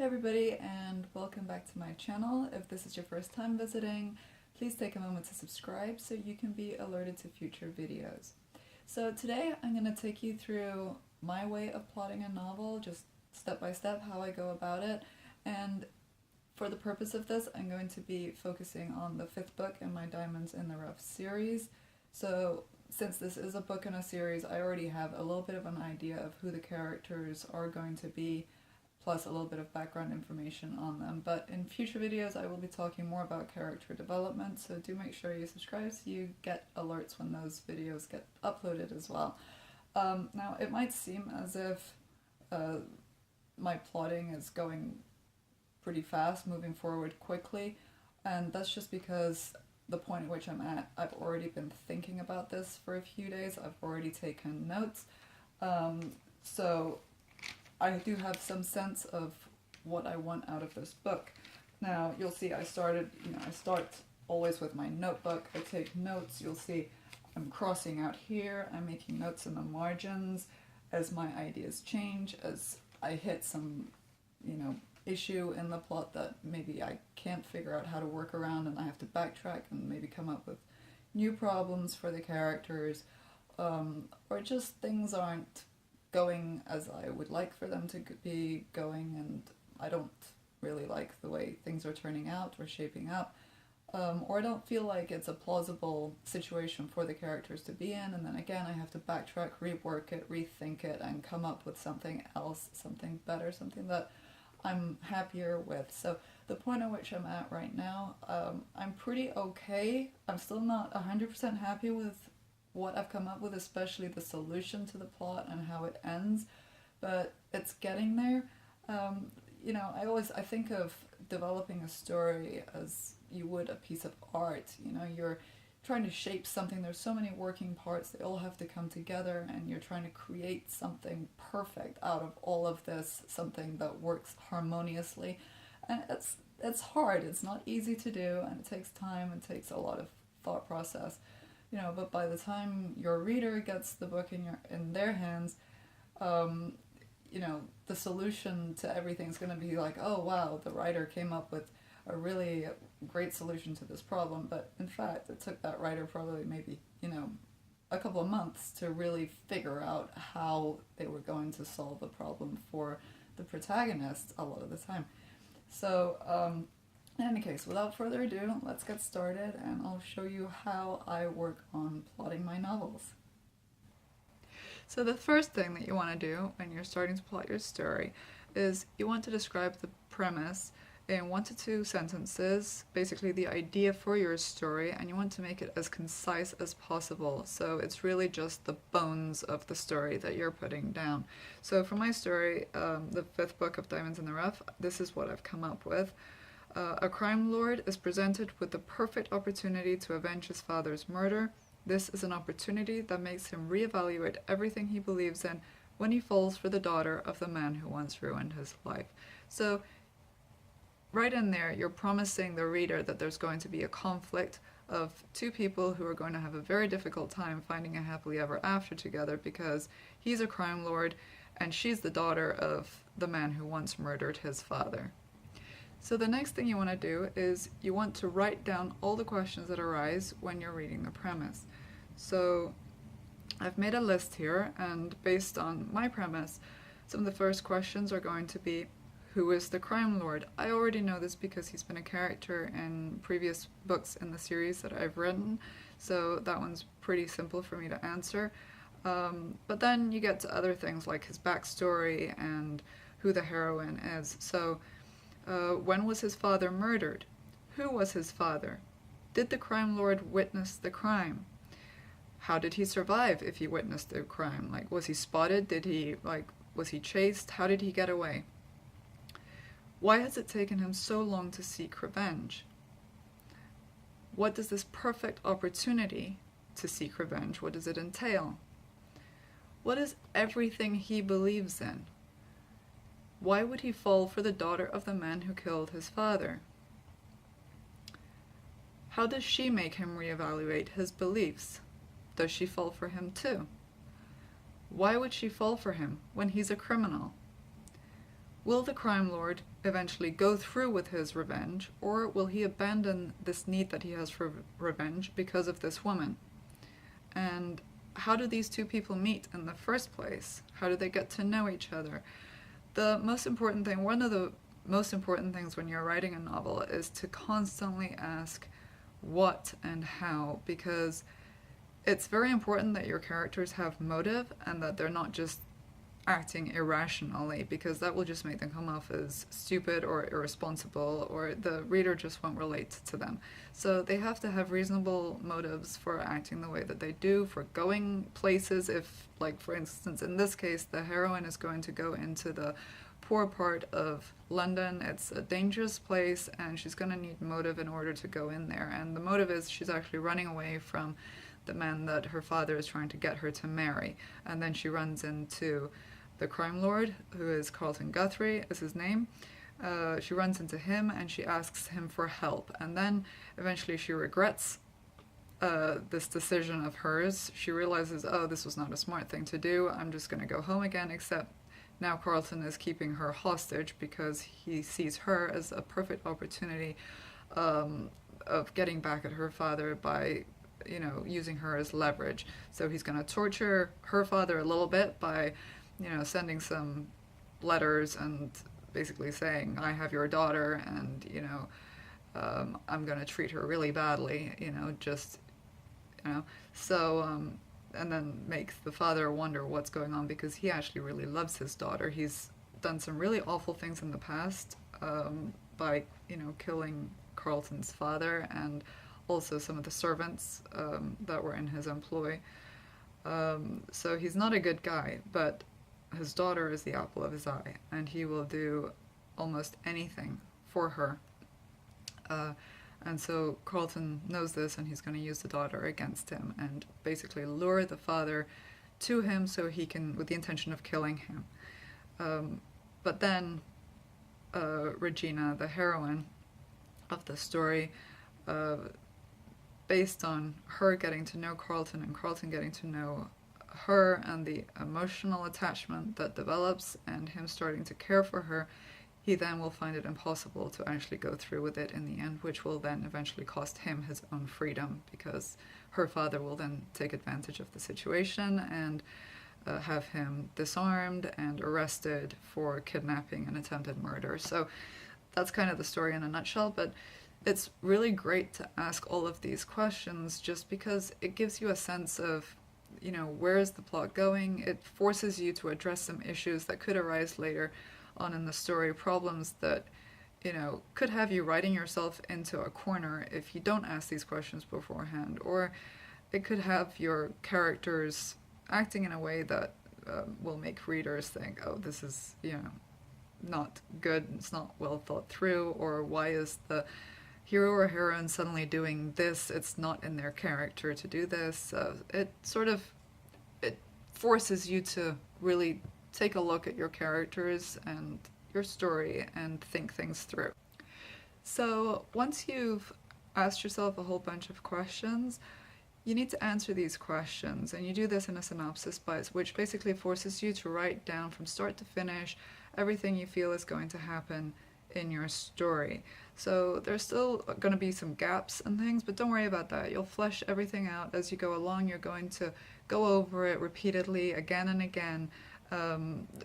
Hey everybody, and welcome back to my channel. If this is your first time visiting, please take a moment to subscribe so you can be alerted to future videos. So today I'm going to take you through my way of plotting a novel, just step by step how I go about it, and for the purpose of this I'm going to be focusing on the fifth book in my Diamonds in the Rough series. So since this is a book in a series, I already have a little bit of an idea of who the characters are going to be, plus a little bit of background information on them. But in future videos I will be talking more about character development, so do make sure you subscribe so you get alerts when those videos get uploaded as well. Now it might seem as if my plotting is going pretty fast, moving forward quickly, and that's just because the point at which I'm at, I've already been thinking about this for a few days, I've already taken notes, so I do have some sense of what I want out of this book. Now, you'll see I start always with my notebook. I take notes. You'll see I'm crossing out here. I'm making notes in the margins as my ideas change, as I hit some, issue in the plot that maybe I can't figure out how to work around and I have to backtrack and maybe come up with new problems for the characters, or just things aren't going as I would like for them to be going, and I don't really like the way things are turning out or shaping up, or I don't feel like it's a plausible situation for the characters to be in, and then again I have to backtrack, rework it, rethink it, and come up with something else, something better, something that I'm happier with. So the point at which I'm at right now, I'm pretty okay. I'm still not 100% happy with what I've come up with, especially the solution to the plot and how it ends, but it's getting there. I think of developing a story as you would a piece of art. You're trying to shape something. There's so many working parts, they all have to come together, and you're trying to create something perfect out of all of this, something that works harmoniously. And it's hard, it's not easy to do, and it takes time, it takes a lot of thought process. But by the time your reader gets the book in their hands, the solution to everything is going to be like, oh wow, the writer came up with a really great solution to this problem. But in fact, it took that writer probably maybe, a couple of months to really figure out how they were going to solve the problem for the protagonist a lot of the time. So, in any case, without further ado, let's get started and I'll show you how I work on plotting my novels. So the first thing that you want to do when you're starting to plot your story is you want to describe the premise in 1 to 2 sentences, basically the idea for your story, and you want to make it as concise as possible. So it's really just the bones of the story that you're putting down. So for my story, the 5th book of Diamonds in the Rough, this is what I've come up with. A crime lord is presented with the perfect opportunity to avenge his father's murder. This is an opportunity that makes him reevaluate everything he believes in when he falls for the daughter of the man who once ruined his life. So right in there, you're promising the reader that there's going to be a conflict of two people who are going to have a very difficult time finding a happily ever after together, because he's a crime lord and she's the daughter of the man who once murdered his father. So the next thing you want to do is you want to write down all the questions that arise when you're reading the premise. So I've made a list here, and based on my premise, some of the first questions are going to be, who is the crime lord? I already know this because he's been a character in previous books in the series that I've written, so that one's pretty simple for me to answer. But then you get to other things like his backstory and who the heroine is. So when was his father murdered? Who was his father? Did the crime lord witness the crime? How did he survive if he witnessed the crime? Was he spotted? Was he chased? How did he get away? Why has it taken him so long to seek revenge? What does this perfect opportunity to seek revenge, what does it entail? What is everything he believes in? Why would he fall for the daughter of the man who killed his father? How does she make him reevaluate his beliefs? Does she fall for him too? Why would she fall for him when he's a criminal? Will the crime lord eventually go through with his revenge, or will he abandon this need that he has for revenge because of this woman? And how do these two people meet in the first place? How do they get to know each other? The most important thing, one of the most important things when you're writing a novel, is to constantly ask what and how, because it's very important that your characters have motive and that they're not just acting irrationally, because that will just make them come off as stupid or irresponsible, or the reader just won't relate to them. So they have to have reasonable motives for acting the way that they do, for going places. If, like, for instance, in this case, the heroine is going to go into the poor part of London, it's a dangerous place, and she's going to need motive in order to go in there. And the motive is she's actually running away from the man that her father is trying to get her to marry. And then she runs into the crime lord, who is Carlton Guthrie is his name. She runs into him and she asks him for help, and then eventually she regrets this decision of hers. She realizes, oh, this was not a smart thing to do, I'm just going to go home again, except now Carlton is keeping her hostage because he sees her as a perfect opportunity of getting back at her father by, you know, using her as leverage. So he's going to torture her father a little bit by, you know, sending some letters and basically saying, I have your daughter, and, you know, I'm going to treat her really badly, you know, just, you know. So, and then makes the father wonder what's going on, because he actually really loves his daughter. He's done some really awful things in the past by, you know, killing Carlton's father and also some of the servants that were in his employ. So he's not a good guy, but his daughter is the apple of his eye, and he will do almost anything for her. And so Carlton knows this, and he's going to use the daughter against him and basically lure the father to him so he can, with the intention of killing him. But then Regina, the heroine of the story, based on her getting to know Carlton and Carlton getting to know her and the emotional attachment that develops and him starting to care for her, he then will find it impossible to actually go through with it in the end, which will then eventually cost him his own freedom, because her father will then take advantage of the situation and have him disarmed and arrested for kidnapping and attempted murder. So that's kind of the story in a nutshell, but it's really great to ask all of these questions just because it gives you a sense of, you know, where is the plot going? It forces you to address some issues that could arise later on in the story, problems that, you know, could have you writing yourself into a corner if you don't ask these questions beforehand, or it could have your characters acting in a way that will make readers think, oh, this is, you know, not good, it's not well thought through, or why is the hero or heroine suddenly doing this? It's not in their character to do this. It forces you to really take a look at your characters and your story and think things through. So once you've asked yourself a whole bunch of questions, you need to answer these questions, and you do this in a synopsis bias, which basically forces you to write down from start to finish everything you feel is going to happen in your story. So there's still going to be some gaps and things, but don't worry about that. You'll flesh everything out as you go along. You're going to go over it repeatedly again and again,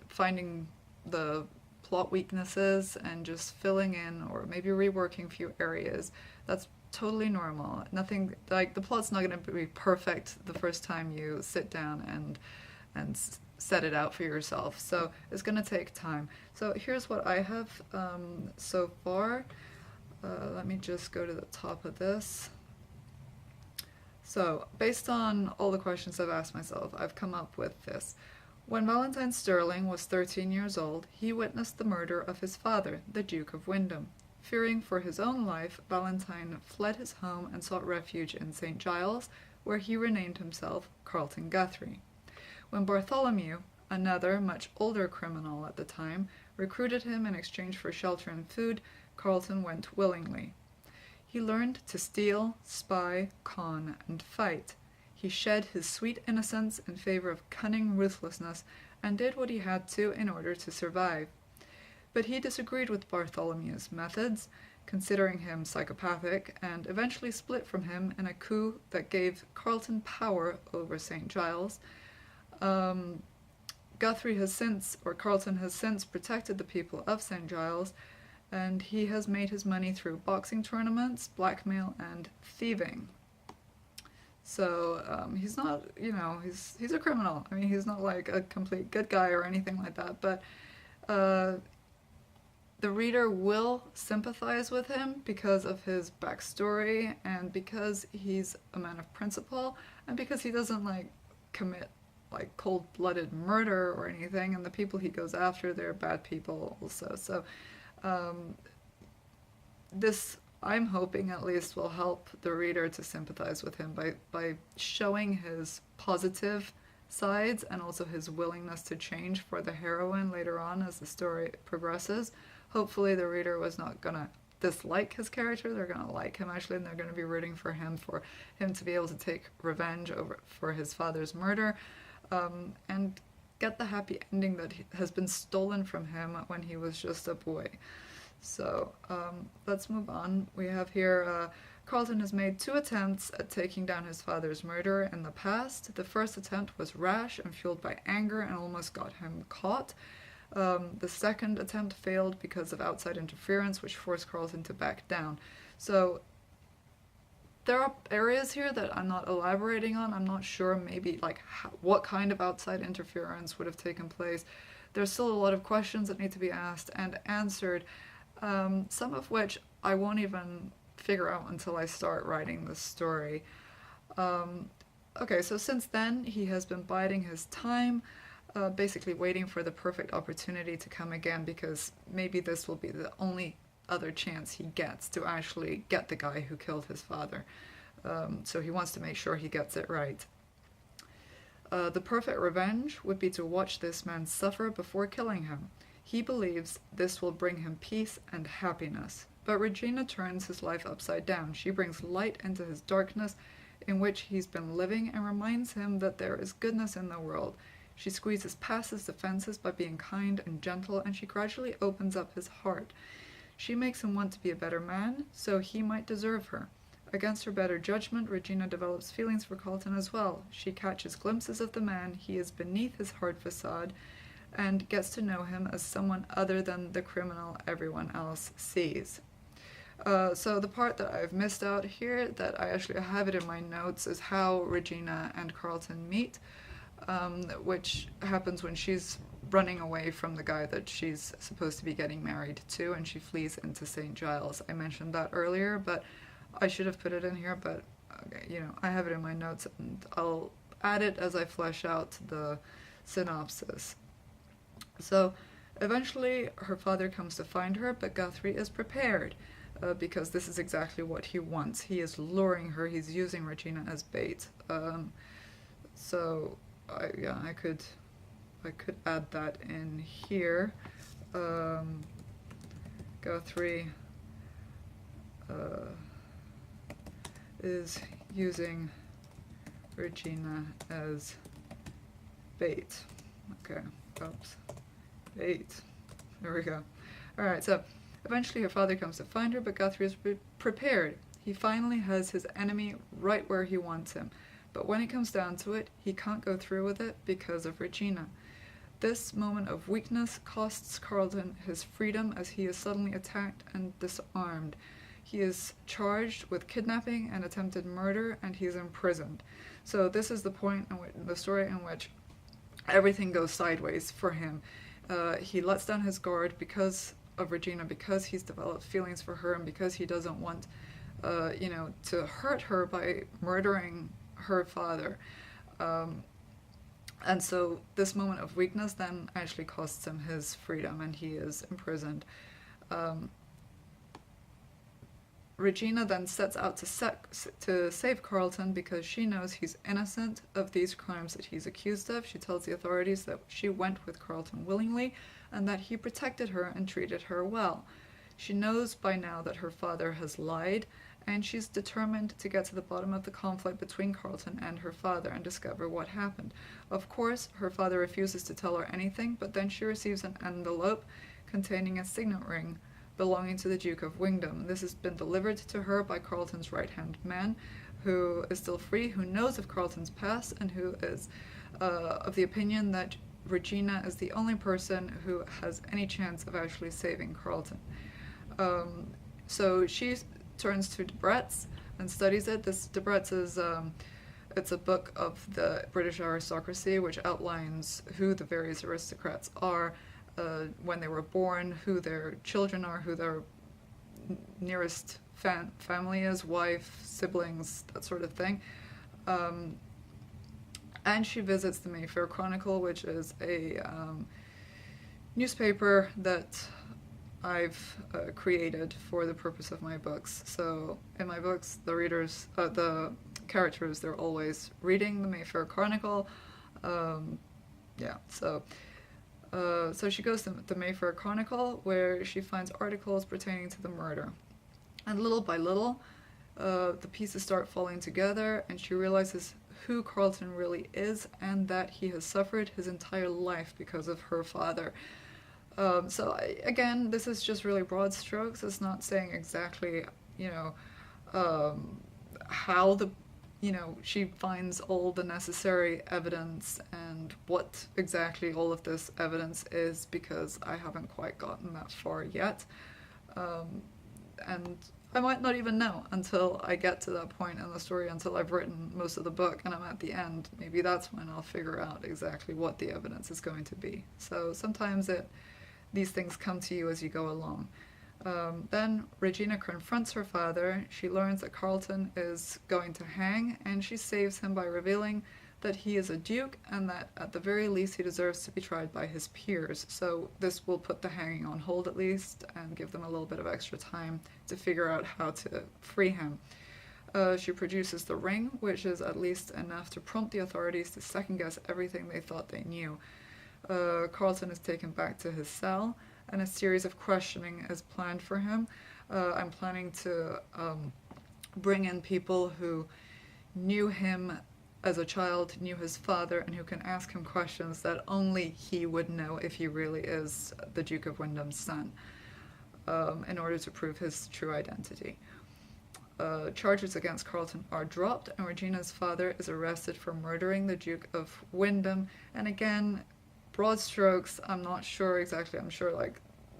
finding the plot weaknesses and just filling in or maybe reworking a few areas. That's totally normal. Nothing, like, the plot's not going to be perfect the first time you sit down and set it out for yourself, so it's going to take time. So here's what I have so far. Let me just go to the top of this. So based on all the questions I've asked myself, I've come up with this. When Valentine Sterling was 13 years old, he witnessed the murder of his father, the Duke of Wyndham. Fearing for his own life, Valentine fled his home and sought refuge in St. Giles, where he renamed himself Carlton Guthrie. When Bartholomew, another much older criminal at the time, recruited him in exchange for shelter and food, Carlton went willingly. He learned to steal, spy, con, and fight. He shed his sweet innocence in favor of cunning ruthlessness and did what he had to in order to survive. but he disagreed with Bartholomew's methods, considering him psychopathic, and eventually split from him in a coup that gave Carleton power over St. Giles. Guthrie has since, or Carleton has since, protected the people of St. Giles, and he has made his money through boxing tournaments, blackmail, and thieving. So he's not, you know, he's a criminal. I mean, he's not like a complete good guy or anything like that, but the reader will sympathize with him because of his backstory and because he's a man of principle and because he doesn't like commit like cold-blooded murder or anything, and the people he goes after, they're bad people also. So this, I'm hoping at least, will help the reader to sympathize with him by showing his positive sides and also his willingness to change for the heroine later on as the story progresses. Hopefully the reader was not gonna dislike his character, they're gonna like him actually, and they're gonna be rooting for him to be able to take revenge for his father's murder, and get the happy ending that has been stolen from him when he was just a boy. So let's move on. We have here Carleton has made 2 attempts at taking down his father's murderer in the past. The first attempt was rash and fueled by anger and almost got him caught. The second attempt failed because of outside interference, which forced Carleton to back down. So there are areas here that I'm not elaborating on. I'm not sure maybe like what kind of outside interference would have taken place. There's still a lot of questions that need to be asked and answered, some of which I won't even figure out until I start writing this story. Okay, so since then he has been biding his time, basically waiting for the perfect opportunity to come again, because maybe this will be the only other chance he gets to actually get the guy who killed his father. So he wants to make sure he gets it right. The perfect revenge would be to watch this man suffer before killing him. He believes this will bring him peace and happiness. But Regina turns his life upside down. She brings light into his darkness in which he's been living and reminds him that there is goodness in the world. She squeezes past his defenses by being kind and gentle, and she gradually opens up his heart. She makes him want to be a better man, so he might deserve her. Against her better judgment, Regina develops feelings for Carleton as well. She catches glimpses of the man he is beneath his hard facade, and gets to know him as someone other than the criminal everyone else sees. So the part that I've missed out here, that I actually have it in my notes, is how Regina and Carleton meet, which happens when she's running away from the guy that she's supposed to be getting married to, and she flees into St. Giles. I mentioned that earlier, but I should have put it in here, but okay, you know, I have it in my notes, and I'll add it as I flesh out the synopsis. So eventually her father comes to find her, but Guthrie is prepared, because this is exactly what he wants. He is luring her, he's using Regina as bait. So I could add that in here. Guthrie is using Regina as bait. Okay, oops. Bait. There we go. Alright, so eventually her father comes to find her, but Guthrie is prepared. He finally has his enemy right where he wants him. But when it comes down to it, he can't go through with it because of Regina. This moment of weakness costs Carleton his freedom as he is suddenly attacked and disarmed. He is charged with kidnapping and attempted murder, and he is imprisoned. So this is the point in the story in which everything goes sideways for him. He lets down his guard because of Regina, because he's developed feelings for her, and because he doesn't want, to hurt her by murdering her father. And so this moment of weakness then actually costs him his freedom, and he is imprisoned. Regina then sets out to save Carleton because she knows he's innocent of these crimes that he's accused of. She tells the authorities that she went with Carleton willingly and that he protected her and treated her well. She knows by now that her father has lied, and she's determined to get to the bottom of the conflict between Carleton and her father and discover what happened. Of course, her father refuses to tell her anything, but then she receives an envelope containing a signet ring belonging to the Duke of Wingdam. This has been delivered to her by Carleton's right-hand man, who is still free, who knows of Carleton's past, and who is of the opinion that Regina is the only person who has any chance of actually saving Carleton. So she turns to Debrett's and studies it. This Debrett's is it's a book of the British aristocracy, which outlines who the various aristocrats are, when they were born, who their children are, who their nearest family is, wife, siblings, that sort of thing. And she visits the Mayfair Chronicle, which is a newspaper that I've created for the purpose of my books. So in my books, the readers, the characters, they're always reading the Mayfair Chronicle. Yeah, so she goes to the Mayfair Chronicle, where she finds articles pertaining to the murder. And little by little, the pieces start falling together, and she realizes who Carleton really is, and that he has suffered his entire life because of her father. Again, this is just really broad strokes. It's not saying exactly, how she finds all the necessary evidence and what exactly all of this evidence is, because I haven't quite gotten that far yet. And I might not even know until I get to that point in the story, until I've written most of the book and I'm at the end. Maybe that's when I'll figure out exactly what the evidence is going to be. So sometimes these things come to you as you go along. Then Regina confronts her father. She learns that Carleton is going to hang, and she saves him by revealing that he is a duke and that at the very least he deserves to be tried by his peers. So this will put the hanging on hold at least and give them a little bit of extra time to figure out how to free him. She produces the ring, which is at least enough to prompt the authorities to second guess everything they thought they knew. Carleton is taken back to his cell, and a series of questioning is planned for him. I'm planning to bring in people who knew him as a child, knew his father, and who can ask him questions that only he would know if he really is the Duke of Windham's son, in order to prove his true identity. Charges against Carleton are dropped, and Regina's father is arrested for murdering the Duke of Windham. And again, broad strokes, I'm not sure exactly. I'm sure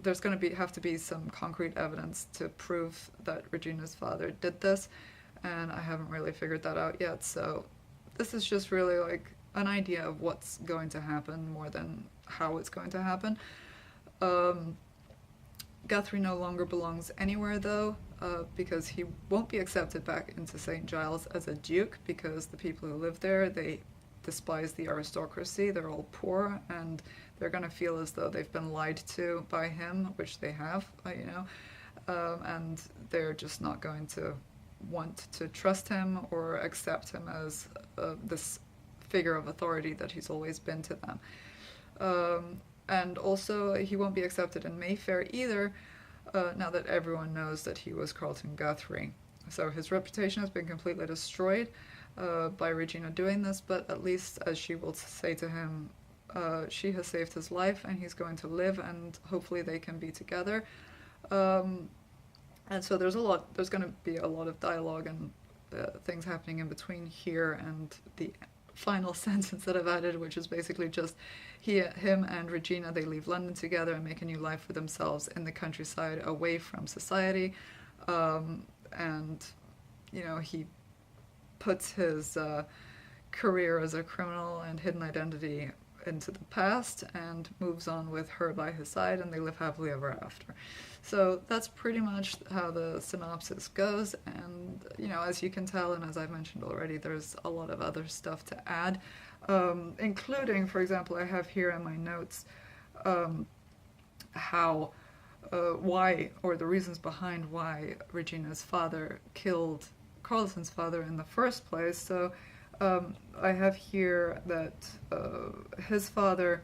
there's going to have to be some concrete evidence to prove that Regina's father did this, and I haven't really figured that out yet. So this is just really an idea of what's going to happen more than how it's going to happen. Guthrie no longer belongs anywhere though, because he won't be accepted back into St. Giles as a duke, because the people who live there, they despise the aristocracy. They're all poor, and they're going to feel as though they've been lied to by him, which they have, and they're just not going to want to trust him or accept him as this figure of authority that he's always been to them. And also, he won't be accepted in Mayfair either, now that everyone knows that he was Carleton Guthrie. So his reputation has been completely destroyed by Regina doing this, but at least, as she will say to him, she has saved his life and he's going to live, and hopefully they can be together. And so there's going to be a lot of dialogue and things happening in between here and the final sentence that I've added, which is basically just him and Regina, they leave London together and make a new life for themselves in the countryside, away from society. And he puts his career as a criminal and hidden identity into the past and moves on with her by his side, and they live happily ever after. So that's pretty much how the synopsis goes, and as you can tell, and as I've mentioned already, there's a lot of other stuff to add, including, for example, I have here in my notes why, or the reasons behind why Regina's father killed Carleton's father in the first place. So I have here that his father,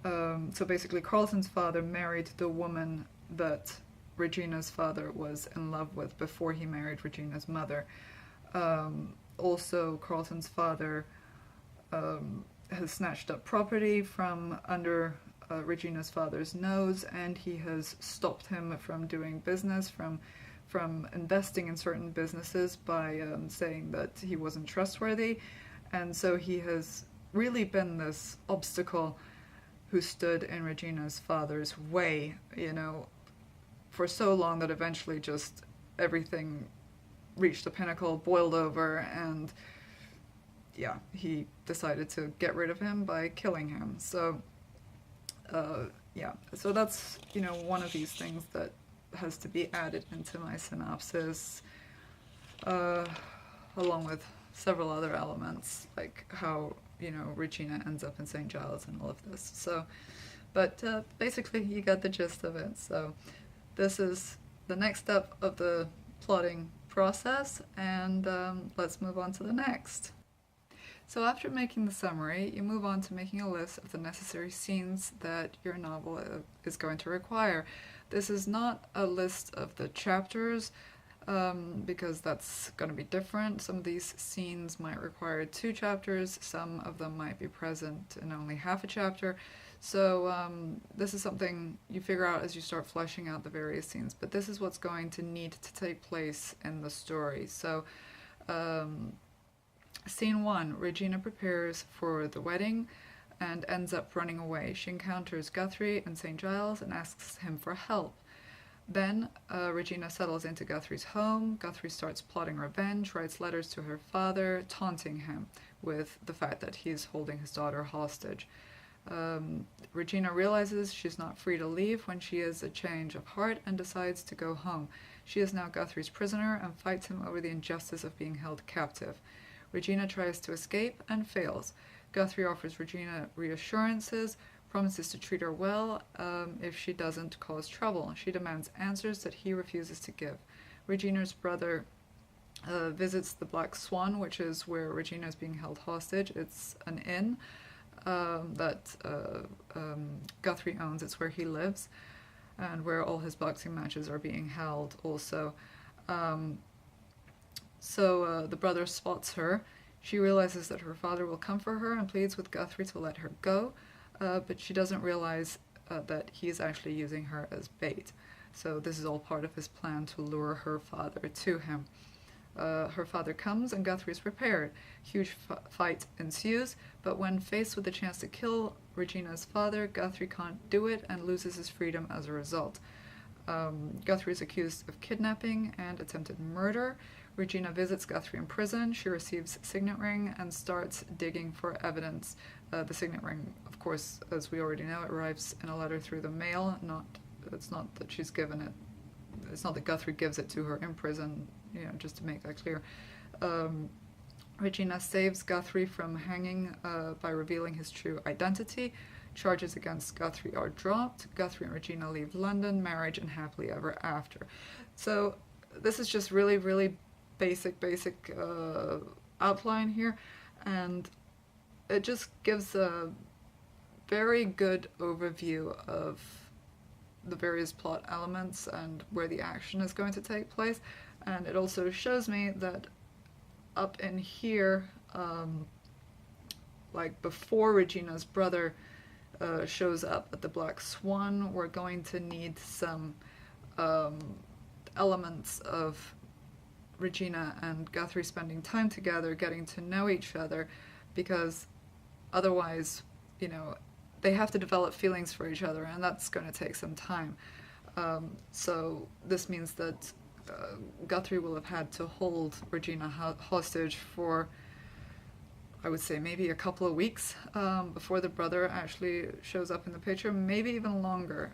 so basically Carleton's father married the woman that Regina's father was in love with before he married Regina's mother. Also, Carleton's father has snatched up property from under Regina's father's nose, and he has stopped him from doing business, from investing in certain businesses by saying that he wasn't trustworthy. And so he has really been this obstacle who stood in Regina's father's way, you know, for so long that eventually just everything reached a pinnacle, boiled over, and yeah, he decided to get rid of him by killing him. So yeah, so that's, you know, one of these things that has to be added into my synopsis, along with several other elements, like how, you know, Regina ends up in St. Giles and all of this. So, but basically you got the gist of it. So this is the next step of the plotting process, and let's move on to the next. So after making the summary, you move on to making a list of the necessary scenes that your novel is going to require. This is not a list of the chapters, because that's going to be different. Some of these scenes might require 2 chapters, some of them might be present in only half a chapter. So this is something you figure out as you start fleshing out the various scenes, but this is what's going to need to take place in the story. So Scene 1, Regina prepares for the wedding and ends up running away. She encounters Guthrie in St. Giles and asks him for help. Then Regina settles into Guthrie's home. Guthrie starts plotting revenge, writes letters to her father, taunting him with the fact that he's holding his daughter hostage. Regina realizes she's not free to leave when she has a change of heart and decides to go home. She is now Guthrie's prisoner and fights him over the injustice of being held captive. Regina tries to escape and fails. Guthrie offers Regina reassurances, promises to treat her well if she doesn't cause trouble. She demands answers that he refuses to give. Regina's brother visits the Black Swan, which is where Regina is being held hostage. It's an inn that Guthrie owns. It's where he lives and where all his boxing matches are being held also. So the brother spots her. She realizes that her father will come for her and pleads with Guthrie to let her go, but she doesn't realize that he is actually using her as bait. So this is all part of his plan to lure her father to him. Her father comes and Guthrie is prepared. Huge fight ensues, but when faced with the chance to kill Regina's father, Guthrie can't do it and loses his freedom as a result. Guthrie is accused of kidnapping and attempted murder. Regina visits Guthrie in prison. She receives a signet ring and starts digging for evidence. The signet ring, of course, as we already know, arrives in a letter through the mail. It's not that she's given it. It's not that Guthrie gives it to her in prison, you know, just to make that clear. Regina saves Guthrie from hanging by revealing his true identity. Charges against Guthrie are dropped. Guthrie and Regina leave London, marriage, and happily ever after. So this is just really, really basic outline here, and it just gives a very good overview of the various plot elements and where the action is going to take place. And it also shows me that up in here, like before Regina's brother shows up at the Black Swan, we're going to need some elements of Regina and Guthrie spending time together, getting to know each other, because otherwise, you know, they have to develop feelings for each other, and that's going to take some time. So this means that Guthrie will have had to hold Regina hostage for, I would say, maybe a couple of weeks before the brother actually shows up in the picture, maybe even longer,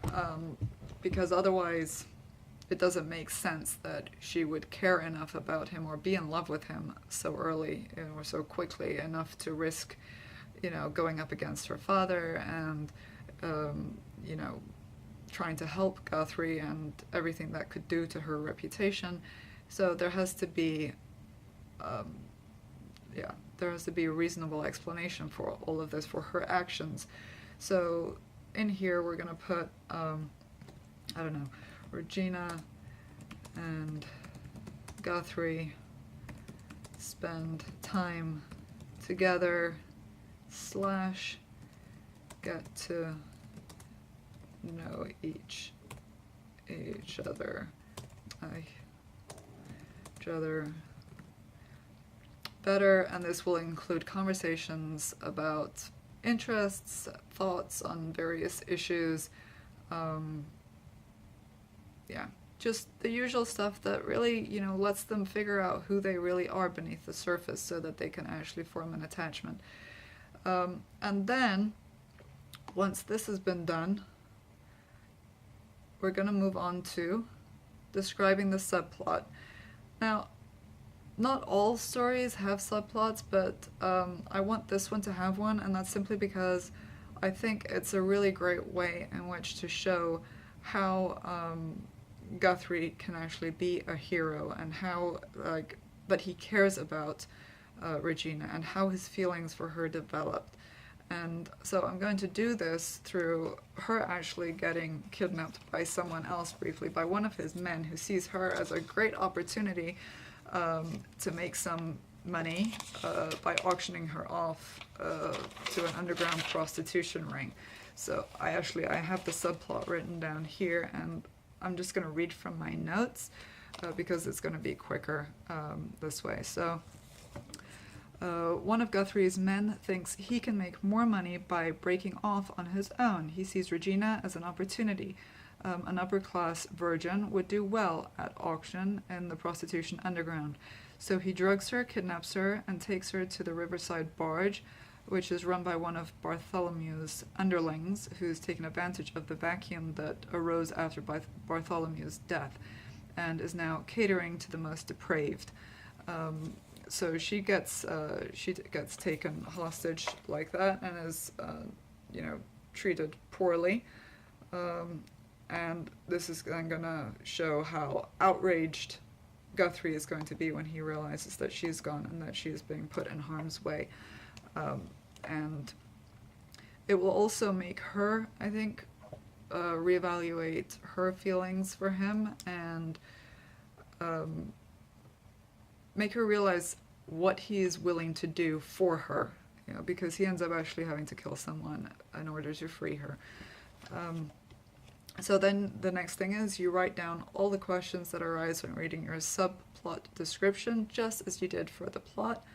because otherwise it doesn't make sense that she would care enough about him or be in love with him so early, you know, or so quickly enough to risk, you know, going up against her father and, you know, trying to help Guthrie and everything that could do to her reputation. So there has to be, there has to be a reasonable explanation for all of this, for her actions. So in here we're going to put, I don't know, Regina and Guthrie spend time together / get to know each other better, and this will include conversations about interests, thoughts on various issues, yeah, just the usual stuff that really, you know, lets them figure out who they really are beneath the surface so that they can actually form an attachment. And then, once this has been done, we're going to move on to describing the subplot. Now, not all stories have subplots, but I want this one to have one, and that's simply because I think it's a really great way in which to show how Guthrie can actually be a hero, and how that he cares about Regina, and how his feelings for her developed. And so I'm going to do this through her actually getting kidnapped by someone else briefly, by one of his men who sees her as a great opportunity to make some money by auctioning her off to an underground prostitution ring. So I have the subplot written down here, and I'm just going to read from my notes because it's going to be quicker this way. So one of Guthrie's men thinks he can make more money by breaking off on his own. He sees Regina as an opportunity. An upper-class virgin would do well at auction in the prostitution underground. So he drugs her, kidnaps her, and takes her to the Riverside barge, which is run by one of Bartholomew's underlings, who's taken advantage of the vacuum that arose after Bartholomew's death, and is now catering to the most depraved. So she gets taken hostage like that, and is you know, treated poorly. And this is then going to show how outraged Guthrie is going to be when he realizes that she's gone and that she is being put in harm's way. And it will also make her, I think, reevaluate her feelings for him, and make her realize what he is willing to do for her, you know, because he ends up actually having to kill someone in order to free her. So then the next thing is you write down all the questions that arise when reading your subplot description, just as you did for the plot.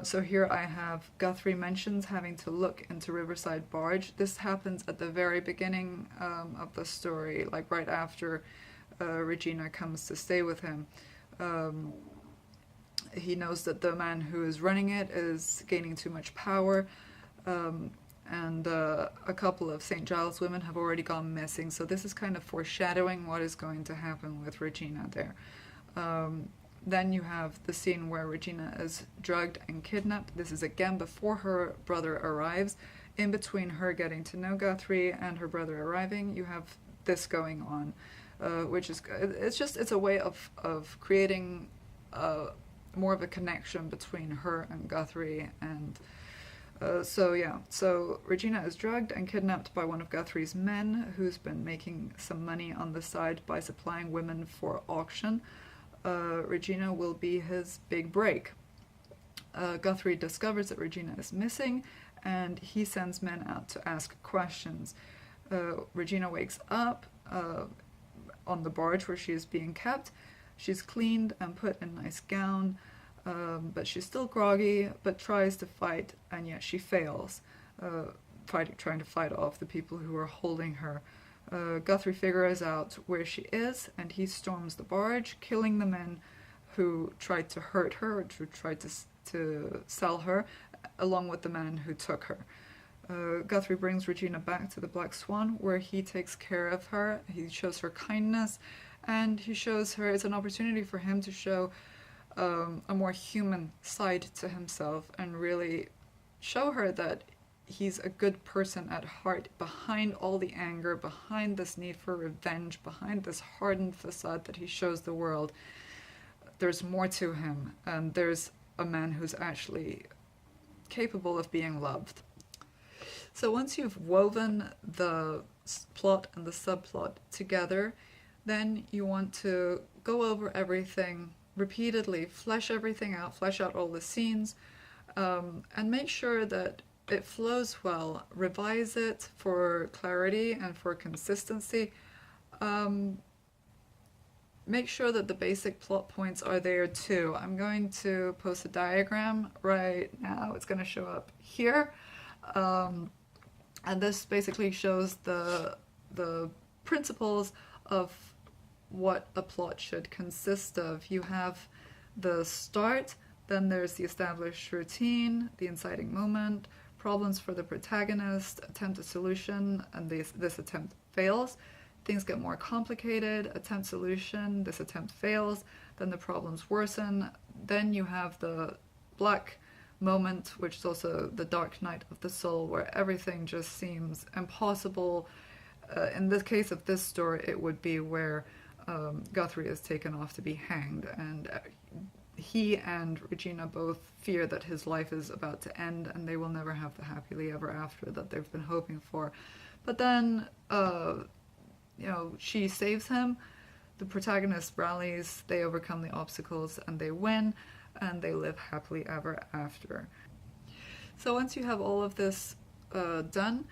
So here I have Guthrie mentions having to look into Riverside Barge. This happens at the very beginning of the story, like right after Regina comes to stay with him. He knows that the man who is running it is gaining too much power, and a couple of St. Giles women have already gone missing, so this is kind of foreshadowing what is going to happen with Regina there. Then you have the scene where Regina is drugged and kidnapped. This is again before her brother arrives. In between her getting to know Guthrie and her brother arriving, you have this going on, which is, it's a way of creating more of a connection between her and Guthrie. And so Regina is drugged and kidnapped by one of Guthrie's men, who's been making some money on the side by supplying women for auction. Regina will be his big break. Guthrie discovers that Regina is missing, and he sends men out to ask questions. Regina wakes up on the barge where she is being kept. She's cleaned and put in a nice gown, but she's still groggy, but tries to fight, and yet she fails, trying to fight off the people who are holding her. Guthrie figures out where she is, and he storms the barge, killing the men who tried to hurt her, or who tried to sell her, along with the man who took her. Guthrie brings Regina back to the Black Swan, where he takes care of her. He shows her kindness, and he shows her, it's an opportunity for him to show a more human side to himself, and really show her that he's a good person at heart, behind all the anger, behind this need for revenge, behind this hardened facade that he shows the world. There's more to him, and there's a man who's actually capable of being loved. So once you've woven the plot and the subplot together, then you want to go over everything repeatedly, flesh everything out, flesh out all the scenes, and make sure that it flows well. Revise it for clarity and for consistency. Make sure that the basic plot points are there too. I'm going to post a diagram right now. It's going to show up here. And this basically shows the principles of what a plot should consist of. You have the start, then there's the established routine, the inciting moment, problems for the protagonist, attempt at solution, and this attempt fails. Things get more complicated, attempt solution, this attempt fails, then the problems worsen. Then you have the black moment, which is also the dark night of the soul, where everything just seems impossible. In the case of this story, it would be where Guthrie is taken off to be hanged, and he and Regina both fear that his life is about to end and they will never have the happily ever after that they've been hoping for. But then, she saves him, the protagonist rallies, they overcome the obstacles, and they win, and they live happily ever after. So once you have all of this done,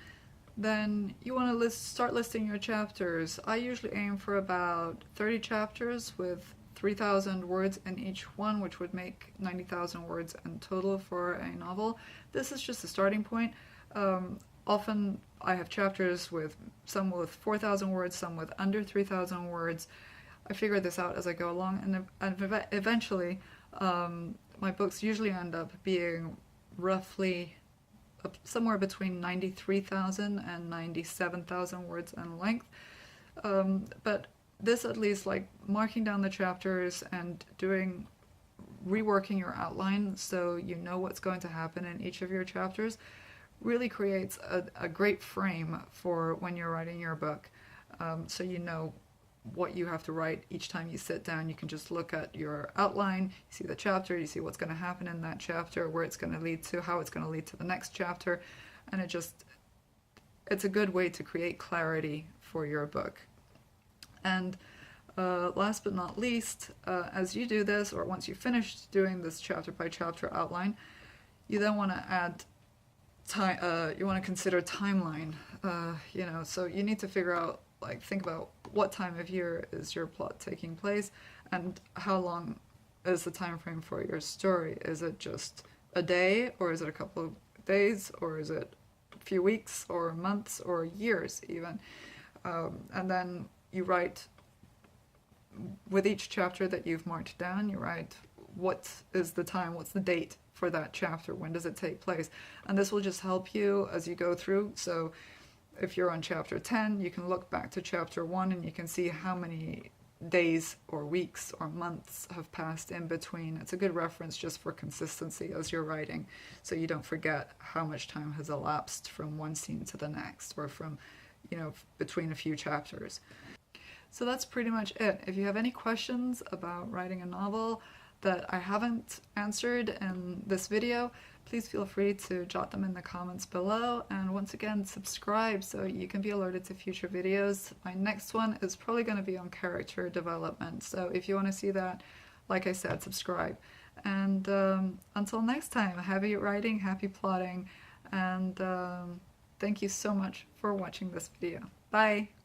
then you want to start listing your chapters. I usually aim for about 30 chapters with 3,000 words in each one, which would make 90,000 words in total for a novel. This is just a starting point. Often I have chapters with some with 4,000 words, some with under 3,000 words. I figure this out as I go along, and eventually my books usually end up being roughly somewhere between 93,000 and 97,000 words in length. But this, at least, like marking down the chapters and reworking your outline so you know what's going to happen in each of your chapters, really creates a great frame for when you're writing your book. So you know what you have to write each time you sit down. You can just look at your outline, you see the chapter, you see what's going to happen in that chapter, where it's going to lead to, how it's going to lead to the next chapter, and it's a good way to create clarity for your book. And last but not least, as you do this, or once you've finished doing this chapter by chapter outline, you then want to add time. You want to consider timeline. So you need to figure out, think about what time of year is your plot taking place, and how long is the time frame for your story. Is it just a day, or is it a couple of days, or is it a few weeks, or months, or years even? And then you write, with each chapter that you've marked down, you write what is the time, what's the date for that chapter, when does it take place, and this will just help you as you go through. So if you're on chapter 10, you can look back to chapter 1 and you can see how many days or weeks or months have passed in between. It's a good reference just for consistency as you're writing, so you don't forget how much time has elapsed from one scene to the next, or from, between a few chapters. So that's pretty much it. If you have any questions about writing a novel that I haven't answered in this video, please feel free to jot them in the comments below. And once again, subscribe so you can be alerted to future videos. My next one is probably going to be on character development. So if you want to see that, like I said, subscribe. And until next time, happy writing, happy plotting, and thank you so much for watching this video. Bye!